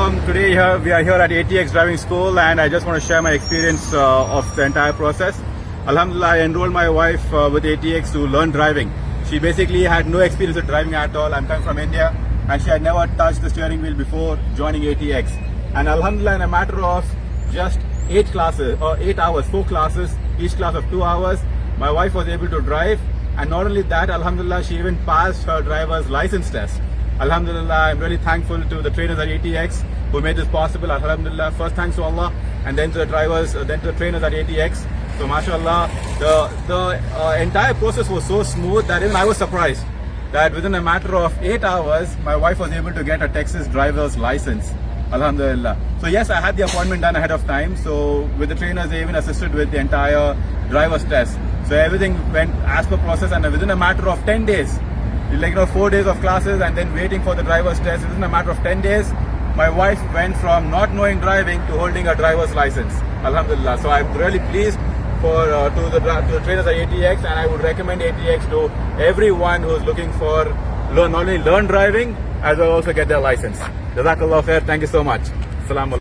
Today we are here at ATX Driving School, and I just want to share my experience of the entire process. Alhamdulillah, I enrolled my wife with ATX to learn driving. She basically had no experience with driving at all. I'm coming from India, and she had never touched the steering wheel before joining ATX. And Alhamdulillah, in a matter of just 8 classes, or 8 hours, 4 classes, each class of 2 hours, my wife was able to drive. And not only that, Alhamdulillah, she even passed her driver's license test. Alhamdulillah, I'm really thankful to the trainers at ATX who made this possible. Alhamdulillah, first thanks to Allah, and then to the drivers, then to the trainers at ATX. So mashallah, the entire process was so smooth that even I was surprised that within a matter of 8 hours, my wife was able to get a Texas driver's license. Alhamdulillah. So yes, I had the appointment done ahead of time. So with the trainers, they even assisted with the entire driver's test. So everything went as per process, and within a matter of 10 days, 4 days of classes and then waiting for the driver's test, within a matter of 10 days, my wife went from not knowing driving to holding a driver's license. Alhamdulillah. So I'm really pleased to the trainers at ATX, and I would recommend ATX to everyone who is looking for not only learn driving as well also get their license. Jazakallah khair. Thank you so much. Assalamu alaikum.